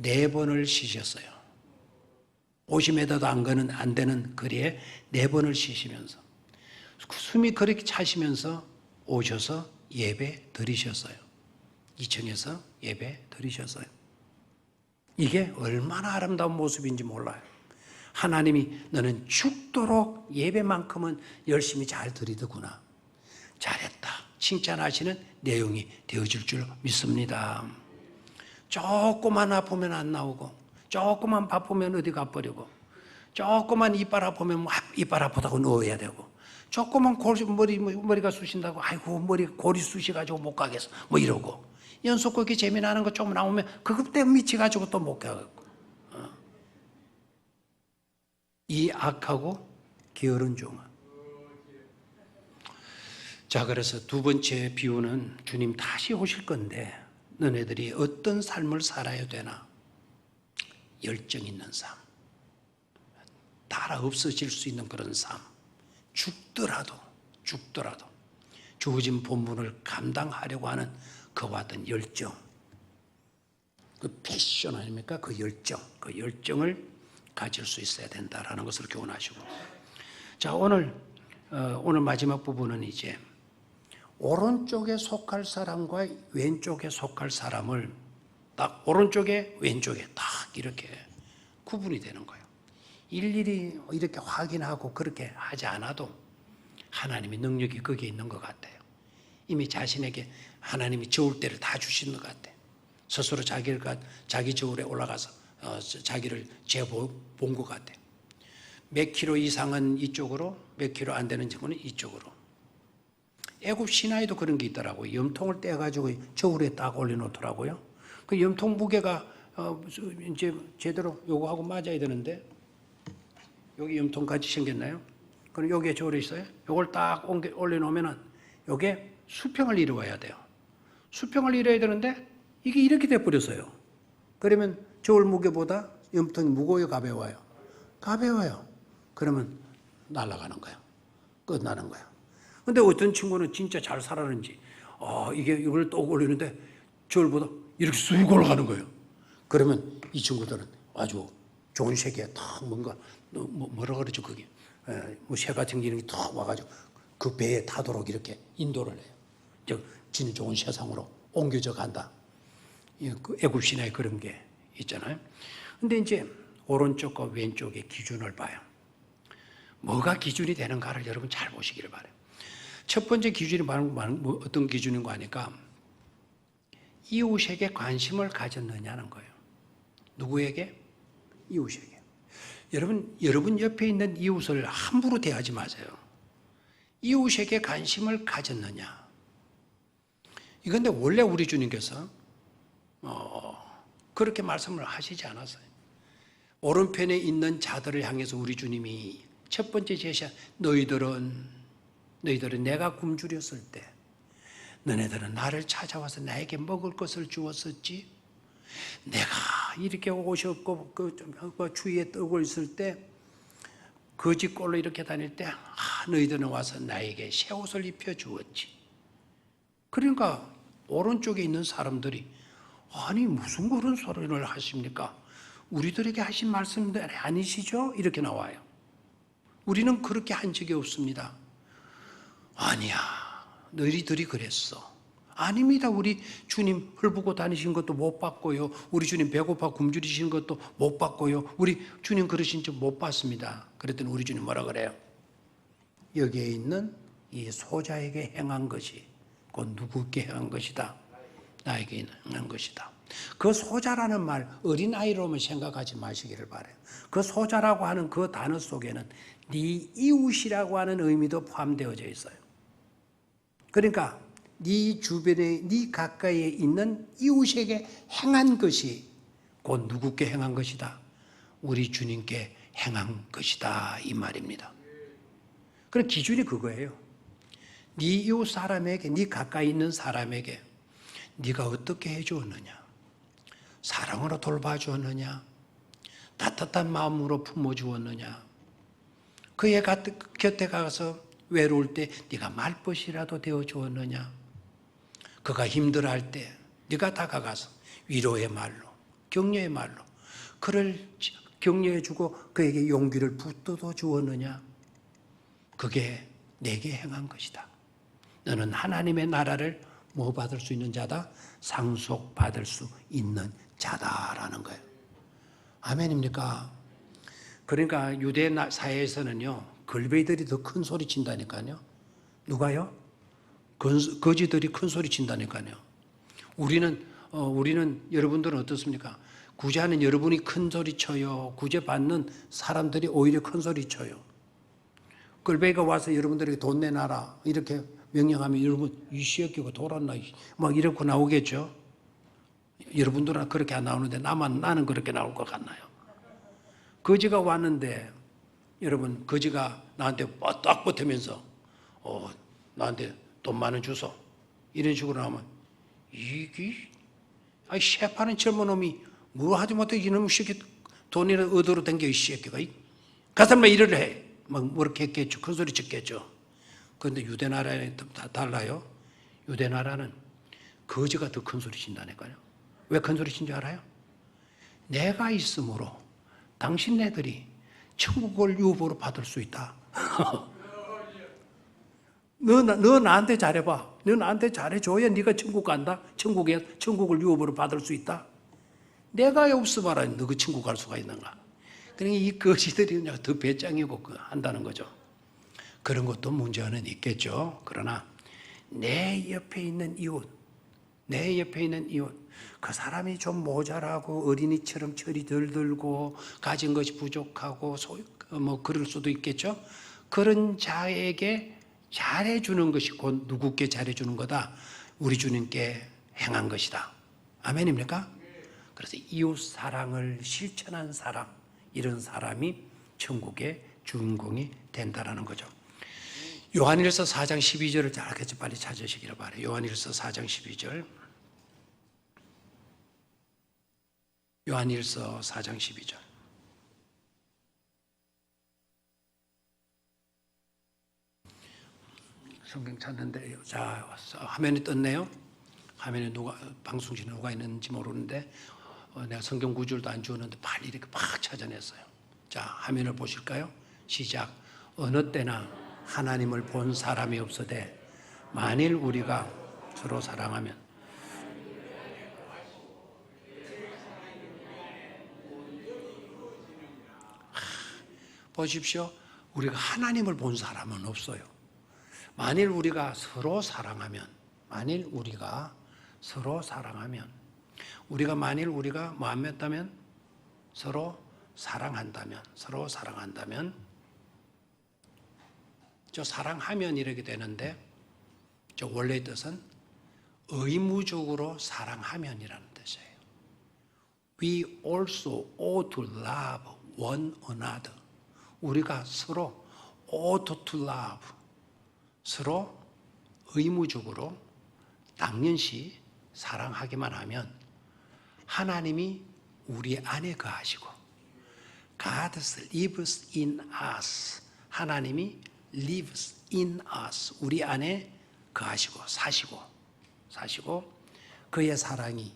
4번을 쉬셨어요. 50m도 안 되는 거리에 4번을 쉬시면서 숨이 그렇게 차시면서 오셔서 예배 드리셨어요. 2층에서 예배 드리셨어요. 이게 얼마나 아름다운 모습인지 몰라요. 하나님이 너는 죽도록 예배만큼은 열심히 잘 드리더구나. 잘했다. 칭찬하시는 내용이 되어질 줄 믿습니다. 조금만 아프면 안 나오고 조금만 바쁘면 어디 가버리고 조금만 이빨 아프면 이빨 아프다고 누워야 되고 조금만 머리가 쑤신다고 아이고 골이 쑤셔가지고 못 가겠어 뭐 이러고 연속 그렇게 재미나는 거 좀 나오면 그것 때문에 미쳐가지고 또 못 가고 이 악하고 게으른 종아. 자, 그래서 두 번째 비유는 주님 다시 오실 건데 너네들이 어떤 삶을 살아야 되나? 열정 있는 삶, 따라 없어질 수 있는 그런 삶, 죽더라도 주어진 본분을 감당하려고 하는 그와 같은 열정, 그 패션 아닙니까? 그 열정을 가질 수 있어야 된다라는 것을 교훈하시고, 자, 오늘 마지막 부분은 이제 오른쪽에 속할 사람과 왼쪽에 속할 사람을 딱 오른쪽에 왼쪽에 딱 이렇게 구분이 되는 거예요. 일일이 이렇게 확인하고 그렇게 하지 않아도 하나님의 능력이 거기에 있는 것 같아요. 이미 자신에게 하나님이 저울 때를 다 주시는 것 같아요. 스스로 자기 저울에 올라가서 자기를 재본 것 같아요. 몇 킬로 이상은 이쪽으로, 몇 킬로 안 되는 친구는 이쪽으로. 애굽 시나이도 그런 게 있더라고요. 염통을 떼가지고 저울에 딱 올려놓더라고요. 그 염통 무게가 이제 제대로 요거하고 맞아야 되는데 여기 염통같이 생겼나요? 그럼 여기에 저울이 있어요. 요걸 딱 올려놓으면은 요게 수평을 이루어야 돼요. 수평을 이루어야 되는데 이게 이렇게 돼버렸어요. 그러면 저울 무게보다 염통이 무거워요, 가벼워요? 가벼워요. 그러면 날아가는 거예요. 끝나는 거예요. 근데 어떤 친구는 진짜 잘 살았는지, 이걸 또 올리는데 저울보다 이렇게 쑥 올라가는 거예요. 그러면 이 친구들은 아주 좋은 세계에 탁 뭔가, 뭐라 그러죠, 그게. 새 같은 기능이 탁 와가지고 그 배에 타도록 이렇게 인도를 해요. 지는 좋은 세상으로 옮겨져 간다. 그 애굽 신화에 그런 게 있잖아요. 근데 이제 오른쪽과 왼쪽의 기준을 봐요. 뭐가 기준이 되는가를 여러분 잘 보시기를 바라요. 첫 번째 기준이 어떤 기준인가 하니까 이웃에게 관심을 가졌느냐는 거예요. 누구에게? 이웃에게. 여러분 옆에 있는 이웃을 함부로 대하지 마세요. 이웃에게 관심을 가졌느냐. 이건데 원래 우리 주님께서 그렇게 말씀을 하시지 않았어요. 오른편에 있는 자들을 향해서 우리 주님이 첫 번째 제시한 너희들은 내가 굶주렸을 때 너네들은 나를 찾아와서 나에게 먹을 것을 주었었지. 내가 이렇게 옷이 없고 그 추위에 떨고 있을 때 거짓골로 이렇게 다닐 때 너희들은 와서 나에게 새 옷을 입혀 주었지. 그러니까 오른쪽에 있는 사람들이 아니 무슨 그런 소리를 하십니까? 우리들에게 하신 말씀들이 아니시죠? 이렇게 나와요. 우리는 그렇게 한 적이 없습니다. 아니야, 너희들이 그랬어. 아닙니다. 우리 주님 헐벗고 다니신 것도 못 봤고요. 우리 주님 배고파 굶주리신 것도 못 봤고요. 우리 주님 그러신 적 못 봤습니다. 그랬더니 우리 주님 뭐라 그래요? 여기에 있는 이 소자에게 행한 것이 곧 누구께 행한 것이다. 나에게 행한 것이다. 그 소자라는 말 어린아이로만 생각하지 마시기를 바라요. 그 소자라고 하는 그 단어 속에는 네 이웃이라고 하는 의미도 포함되어져 있어요. 그러니까 네 주변에 네 가까이에 있는 이웃에게 행한 것이 곧 누구께 행한 것이다. 우리 주님께 행한 것이다 이 말입니다. 그럼 기준이 그거예요. 네 이웃 사람에게, 네 가까이 있는 사람에게 네가 어떻게 해주었느냐? 사랑으로 돌봐주었느냐? 따뜻한 마음으로 품어주었느냐? 그의 곁에 가서 외로울 때 네가 말벗이라도 되어주었느냐? 그가 힘들어할 때 네가 다가가서 위로의 말로, 격려의 말로 그를 격려해주고 그에게 용기를 붙들어 주었느냐? 그게 내게 행한 것이다. 너는 하나님의 나라를 뭐 받을 수 있는 자다? 상속받을 수 있는 자다라는 거예요. 아멘입니까? 그러니까 유대 사회에서는요, 걸베이들이 더 큰 소리 친다니까요. 누가요? 거지들이 큰 소리 친다니까요. 우리는 여러분들은 어떻습니까? 구제하는 여러분이 큰 소리 쳐요. 구제받는 사람들이 오히려 큰 소리 쳐요. 걸베이가 와서 여러분들에게 돈 내놔라 이렇게 명령하면 여러분 이 새끼가 돌았나 막 이렇게 나오겠죠. 여러분들은 그렇게 안 나오는데 나는 그렇게 나올 것 같나요? 거지가 왔는데 여러분 거지가 나한테 딱 붙으면서 나한테 돈 많은 주소 이런 식으로 하면 이게 셰파는 젊은 놈이 뭐 하지 못해 이놈의 새끼 돈이나 얻으러 댕겨 이 새끼가 가서 막 일을 해 막 뭐렇게 했겠죠. 큰 소리 쳤겠죠. 그런데 유대 나라는 다 달라요. 유대 나라는 거지가 더 큰 소리 친다니까요. 왜 큰 소리 친 줄 알아요? 내가 있으므로 당신네들이 천국을 유보로 받을 수 있다. 너 나한테 잘해봐. 너 나한테 잘해줘야 네가 천국 간다. 천국을 유업으로 받을 수 있다. 내가 없어봐라. 너 그 천국 갈 수가 있는가. 그러니까 이 거지들이 더 배짱이고 한다는 거죠. 그런 것도 문제는 있겠죠. 그러나 내 옆에 있는 이웃, 그 사람이 좀 모자라고 어린이처럼 철이 덜 들고 가진 것이 부족하고 그럴 수도 있겠죠. 그런 자에게 잘해주는 것이 곧 누구께 잘해주는 거다. 우리 주님께 행한 것이다. 아멘입니까? 그래서 이웃 사랑을 실천한 사람, 이런 사람이 천국의 주인공이 된다라는 거죠. 요한일서 4장 12절을 잘 빨리 찾으시기를 바라요. 요한일서 4장 12절. 요한일서 4장 12절. 성경 찾는데, 자, 화면에 떴네요. 화면에 방송실에 누가 있는지 모르는데, 내가 성경 구절도 안 주었는데 빨리 이렇게 막 찾아냈어요. 자, 화면을 보실까요? 시작. 어느 때나 하나님을 본 사람이 없으되 만일 우리가 서로 사랑하면 보십시오. 우리가 하나님을 본 사람은 없어요. 만일 우리가 서로 사랑하면 우리가 뭐하면 서로 사랑한다면 저 사랑하면 이렇게 되는데 저 원래의 뜻은 의무적으로 사랑하면이라는 뜻이에요. We also ought to love one another. 우리가 서로 ought to love, 서로 의무적으로 당연시 사랑하기만 하면 하나님이 우리 안에 거하시고 God lives in us. 하나님이 lives in us. 우리 안에 거하시고 사시고 그의 사랑이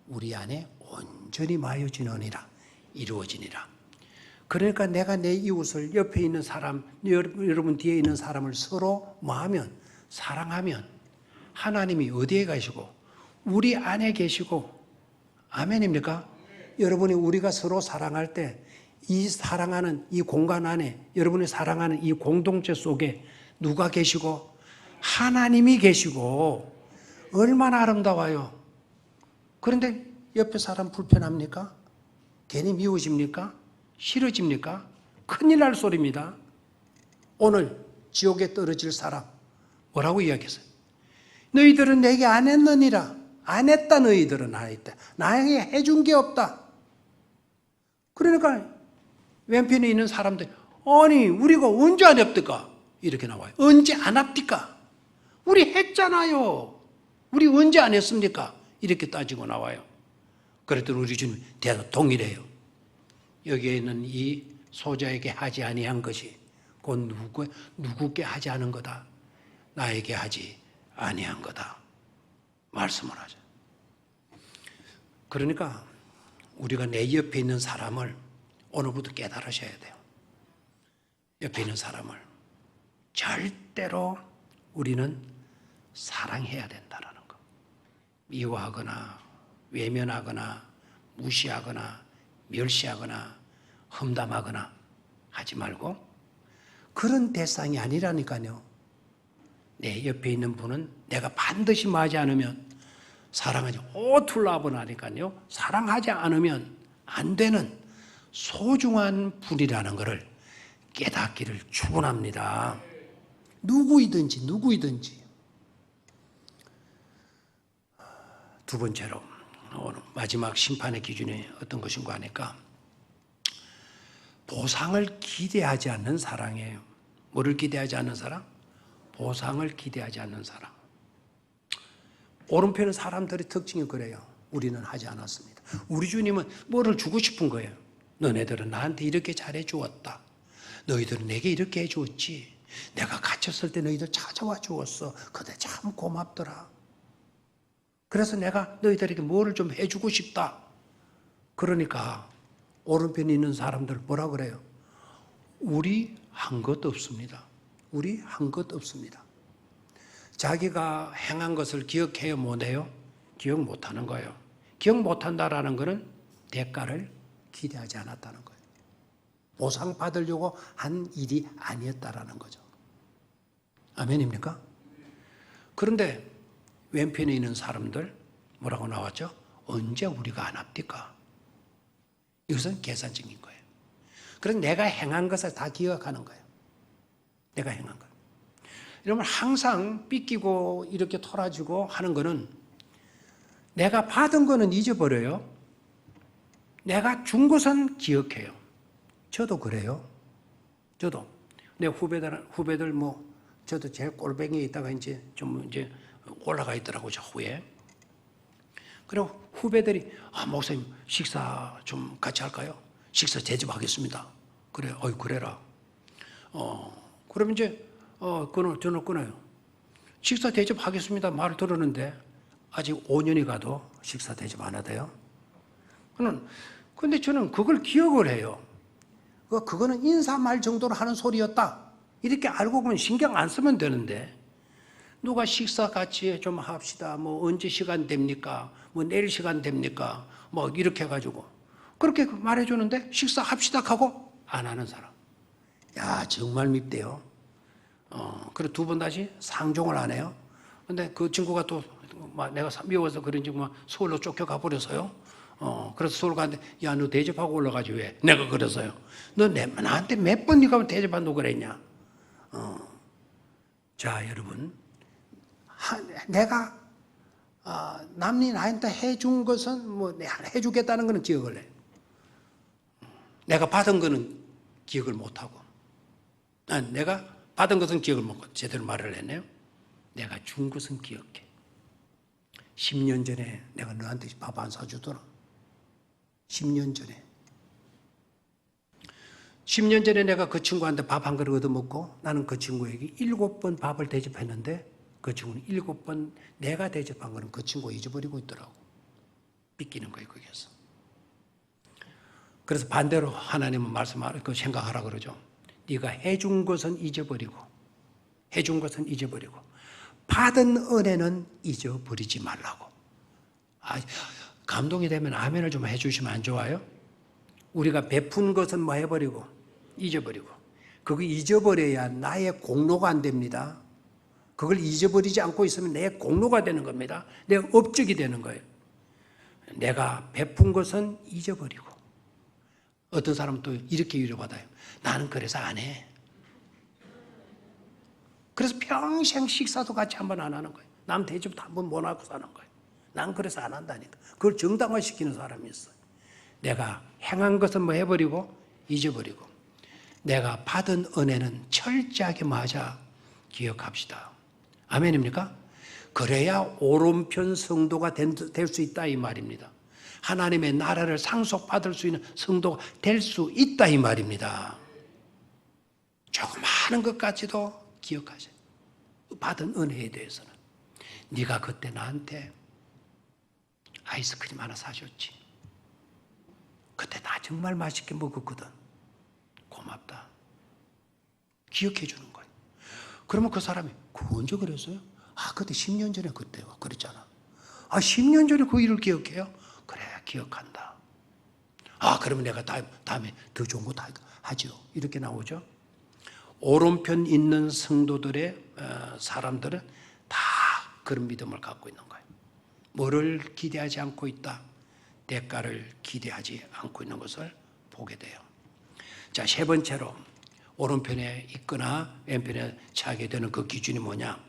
우리 안에 온전히 이루어지니라. 그러니까 내가 내 이웃을 옆에 있는 사람, 여러분 뒤에 있는 사람을 서로 사랑하면 하나님이 어디에 가시고 우리 안에 계시고, 아멘입니까? 여러분이 우리가 서로 사랑할 때 이 사랑하는 이 공간 안에, 여러분이 사랑하는 이 공동체 속에 누가 계시고? 하나님이 계시고. 얼마나 아름다워요. 그런데 옆에 사람 불편합니까? 괜히 미워집니까? 싫어집니까? 큰일 날 소리입니다. 오늘 지옥에 떨어질 사람 뭐라고 이야기했어요? 너희들은 내게 안 했느니라. 안 했다. 너희들은 안 했다. 나에게 해준 게 없다. 그러니까 왼편에 있는 사람들, 아니 우리가 언제 안 했을까? 이렇게 나와요. 언제 안 합니까? 우리 했잖아요. 우리 언제 안 했습니까? 이렇게 따지고 나와요. 그랬더니 우리 주님 대답 동일해요. 여기에 있는 이 소자에게 하지 아니한 것이 곧 누구께 하지 않은 거다. 나에게 하지 아니한 거다. 말씀을 하죠. 그러니까 우리가 내 옆에 있는 사람을 오늘부터 깨달으셔야 돼요. 옆에 있는 사람을 절대로 우리는 사랑해야 된다는 거. 미워하거나 외면하거나 무시하거나 멸시하거나 험담하거나 하지 말고, 그런 대상이 아니라니까요. 내 옆에 있는 분은 내가 반드시 맞지 않으면 사랑하지 오툴라브나니까요. 사랑하지 않으면 안 되는 소중한 분이라는 것을 깨닫기를 축원합니다. 누구이든지. 두 번째로 오늘 마지막 심판의 기준이 어떤 것인가 하니까 보상을 기대하지 않는 사랑이에요. 뭐를 기대하지 않는 사랑? 보상을 기대하지 않는 사랑. 오른편의 사람들의 특징이 그래요. 우리는 하지 않았습니다. 우리 주님은 뭐를 주고 싶은 거예요. 너네들은 나한테 이렇게 잘해 주었다. 너희들은 내게 이렇게 해 주었지. 내가 갇혔을 때 너희들 찾아와 주었어. 그때 참 고맙더라. 그래서 내가 너희들에게 뭐를 좀 해주고 싶다. 그러니까 오른편에 있는 사람들 뭐라 그래요? 우리 한 것 없습니다. 우리 한 것 없습니다. 자기가 행한 것을 기억해요, 못해요? 기억 못하는 거예요. 기억 못한다라는 것은 대가를 기대하지 않았다는 거예요. 보상 받으려고 한 일이 아니었다라는 거죠. 아멘입니까? 그런데 왼편에 있는 사람들 뭐라고 나왔죠? 언제 우리가 안 합니까? 이것은 계산적인 거예요. 그래서 내가 행한 것을 다 기억하는 거예요. 내가 행한 것. 여러분 항상 삐끼고 이렇게 토라지고 하는 거는 내가 받은 거는 잊어버려요. 내가 준 것은 기억해요. 저도 그래요. 저도 내 후배들 저도 제일 꼴뱅이에 있다가 이제 올라가 있더라고요. 저 후에. 그리고 후배들이 목사님 식사 좀 같이 할까요? 식사 대접하겠습니다. 그래, 그래라. 그럼 이제 전화 끊어요. 식사 대접하겠습니다. 말을 들었는데 아직 5년이 가도 식사 대접 안 하대요. 근데 저는 그걸 기억을 해요. 그거는 인사말 정도로 하는 소리였다. 이렇게 알고 보면 신경 안 쓰면 되는데 누가 식사 같이 좀 합시다. 언제 시간 됩니까? 내일 시간 됩니까? 이렇게 해가지고 그렇게 말해주는데 식사합시다 하고 안 하는 사람. 야, 정말 밉대요. 그래 두 번 다시 상종을 안 해요. 근데 그 친구가 또 내가 미워서 그런지 서울로 쫓겨가 버려서요. 그래서 서울 가는데 야, 너 대접하고 올라가지 왜? 내가 그래서요. 너 나한테 몇 번 네가 대접한다고 그랬냐? 자, 여러분. 내가 남이 나한테 해준 것은 해주겠다는 것은 기억을 해. 내가 받은 것은 기억을 못하고 내가 받은 것은 기억을 못하고 제대로 말을 했네요. 내가 준 것은 기억해. 10년 전에 내가 너한테 밥 안 사주더라. 10년 전에. 10년 전에 내가 그 친구한테 밥 한 그릇 얻어먹고 나는 그 친구에게 7번 밥을 대접했는데 그 친구는 7번 내가 대접한 거는 그 친구가 잊어버리고 있더라고. 삐끼는 거예요, 거기에서. 그래서 반대로 하나님은 생각하라 그러죠. 네가 해준 것은 잊어버리고 받은 은혜는 잊어버리지 말라고. 감동이 되면 아멘을 좀 해주시면 안 좋아요? 우리가 베푼 것은 해버리고 잊어버리고 그거 잊어버려야 나의 공로가 안 됩니다. 그걸 잊어버리지 않고 있으면 내 공로가 되는 겁니다. 내 업적이 되는 거예요. 내가 베푼 것은 잊어버리고 어떤 사람은 또 이렇게 위로받아요. 나는 그래서 안 해. 그래서 평생 식사도 같이 한 번 안 하는 거예요. 남 대접도 한 번 못 하고 사는 거예요. 난 그래서 안 한다니까. 그걸 정당화시키는 사람이 있어요. 내가 행한 것은 해버리고 잊어버리고 내가 받은 은혜는 철저하게 기억합시다. 아멘입니까? 그래야 오른편 성도가 될 수 있다 이 말입니다. 하나님의 나라를 상속받을 수 있는 성도가 될 수 있다 이 말입니다. 조그마한 것까지도 기억하세요. 받은 은혜에 대해서는. 네가 그때 나한테 아이스크림 하나 사줬지. 그때 나 정말 맛있게 먹었거든. 고맙다. 기억해 주는 거예요. 그러면 그 사람이 그거 언제 그랬어요? 그때 10년 전에 그때요. 그랬잖아. 10년 전에 그 일을 기억해요? 그래, 기억한다. 그러면 내가 다음에 더 좋은 거 다 하죠. 이렇게 나오죠. 오른편 있는 성도들의 사람들은 다 그런 믿음을 갖고 있는 거예요. 뭐를 기대하지 않고 있다? 대가를 기대하지 않고 있는 것을 보게 돼요. 자, 세 번째로 오른편에 있거나 왼편에 차게 되는 그 기준이 뭐냐?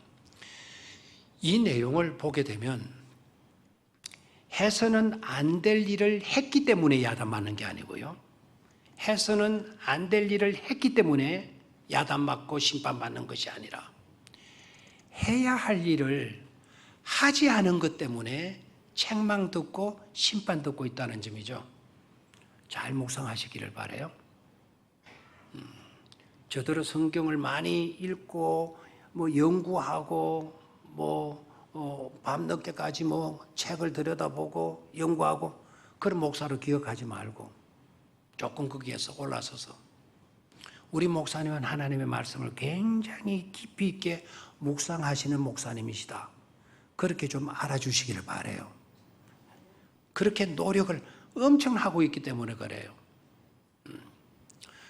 이 내용을 보게 되면 해서는 안 될 일을 했기 때문에 야단맞는 게 아니고요. 해서는 안 될 일을 했기 때문에 야단맞고 심판받는 것이 아니라 해야 할 일을 하지 않은 것 때문에 책망 듣고 심판 듣고 있다는 점이죠. 잘 묵상하시기를 바라요. 저더러 성경을 많이 읽고 연구하고 밤늦게까지 책을 들여다보고 연구하고 그런 목사로 기억하지 말고 조금 거기에서 올라서서 우리 목사님은 하나님의 말씀을 굉장히 깊이 있게 묵상하시는 목사님이시다. 그렇게 좀 알아주시기를 바라요. 그렇게 노력을 엄청 하고 있기 때문에 그래요.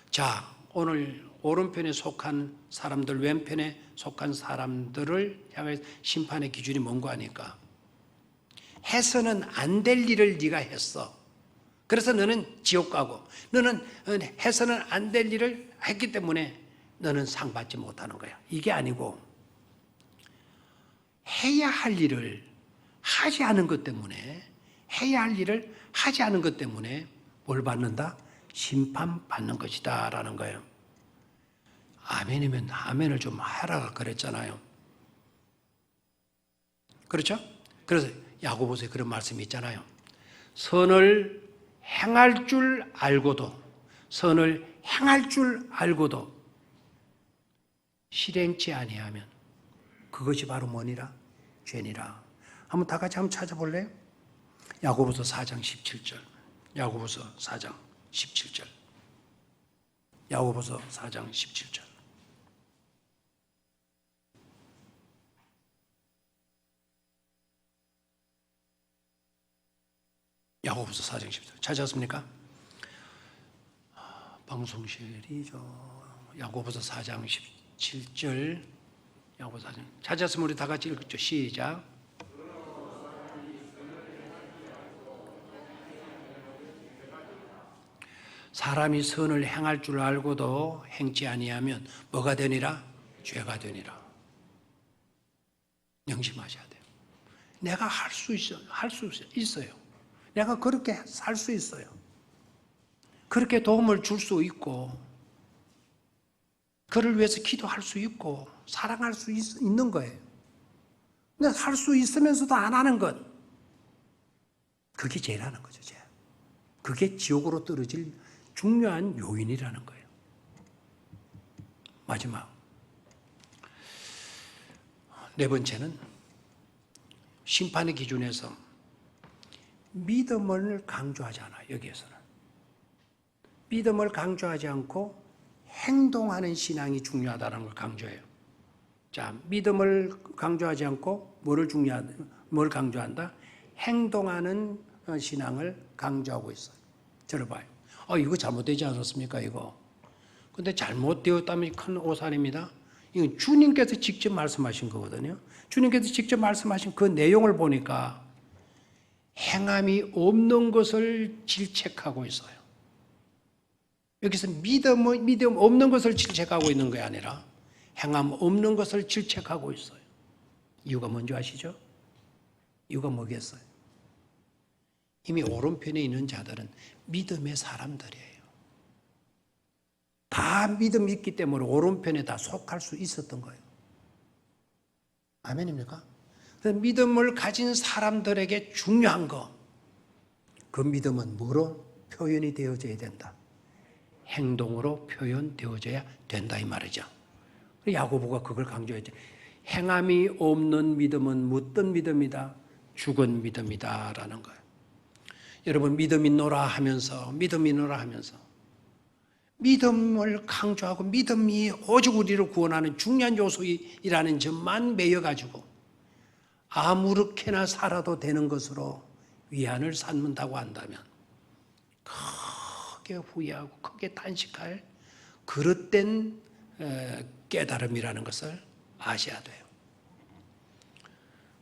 자, 오늘 오른편에 속한 사람들, 왼편에 속한 사람들을 향해 심판의 기준이 뭔가 하니까 해서는 안 될 일을 네가 했어. 그래서 너는 지옥 가고, 너는 해서는 안 될 일을 했기 때문에 너는 상 받지 못하는 거야. 이게 아니고 해야 할 일을 하지 않은 것 때문에, 해야 할 일을 하지 않은 것 때문에 뭘 받는다? 심판받는 것이다 라는 거예요. 아멘이면 아멘을 좀 하라 그랬잖아요. 그렇죠? 그래서 야고보서에 그런 말씀이 있잖아요. 선을 행할 줄 알고도, 선을 행할 줄 알고도 실행치 아니하면 그것이 바로 뭐니라? 죄니라. 한번 다 같이 한번 찾아볼래요? 야고보서 4장 17절. 야고보서 4장 17절. 야고보서 4장 17절. 야고보서 4장 10절 찾았습니까? 방송실이 야고보서 4장 17절. 야고보서 4장 찾았으면 우리 다 같이 읽죠. 시작. 사람이 선을 행할 줄 알고도 행치 아니하면 뭐가 되니라? 죄가 되니라. 명심하셔야 돼요. 내가 할 수 있어요. 내가 그렇게 살 수 있어요. 그렇게 도움을 줄 수 있고, 그를 위해서 기도할 수 있고, 사랑할 수 있는 거예요. 근데 할 수 있으면서도 안 하는 것, 그게 죄라는 거죠, 죄. 그게 지옥으로 떨어질 중요한 요인이라는 거예요. 마지막. 네 번째는 심판의 기준에서 믿음을 강조하지 않아요, 여기에서는. 믿음을 강조하지 않고 행동하는 신앙이 중요하다는 걸 강조해요. 자, 믿음을 강조하지 않고 뭘 강조한다? 행동하는 신앙을 강조하고 있어요. 저를 봐요. 이거 잘못되지 않았습니까, 이거? 근데 잘못되었다면 큰 오산입니다. 이건 주님께서 직접 말씀하신 거거든요. 주님께서 직접 말씀하신 그 내용을 보니까 행함이 없는 것을 질책하고 있어요. 여기서 믿음 없는 것을 질책하고 있는 게 아니라 행함 없는 것을 질책하고 있어요. 이유가 뭔지 아시죠? 이유가 뭐겠어요? 이미 오른편에 있는 자들은 믿음의 사람들이에요. 다 믿음이 있기 때문에 오른편에 다 속할 수 있었던 거예요. 아멘입니까? 그래서 믿음을 가진 사람들에게 중요한 거, 그 믿음은 뭐로 표현이 되어져야 된다? 행동으로 표현되어져야 된다 이 말이죠. 야고보가 그걸 강조했죠. 행함이 없는 믿음은 묻던 믿음이다. 죽은 믿음이다 라는 거예요. 여러분 믿음이 노라 하면서 믿음을 강조하고 믿음이 오직 우리를 구원하는 중요한 요소이라는 점만 매여가지고 아무렇게나 살아도 되는 것으로 위안을 삼는다고 한다면 크게 후회하고 크게 탄식할 그릇된 깨달음이라는 것을 아셔야 돼요.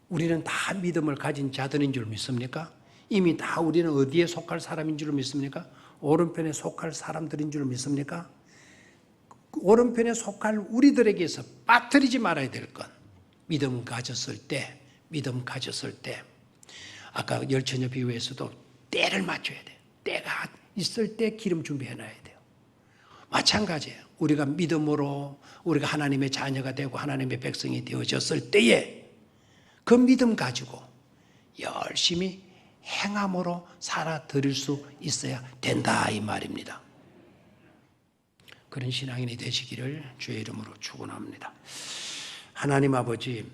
우리는 다 믿음을 가진 자들인 줄 믿습니까? 이미 다 우리는 어디에 속할 사람인 줄 믿습니까? 오른편에 속할 사람들인 줄 믿습니까? 오른편에 속할 우리들에게서 빠뜨리지 말아야 될 건 믿음 가졌을 때 아까 열처녀 비유에서도 때를 맞춰야 돼요. 때가 있을 때 기름 준비해놔야 돼요. 마찬가지예요. 우리가 믿음으로 우리가 하나님의 자녀가 되고 하나님의 백성이 되어졌을 때에 그 믿음 가지고 열심히 행함으로 살아드릴 수 있어야 된다 이 말입니다. 그런 신앙인이 되시기를 주의 이름으로 축원합니다. 하나님 아버지,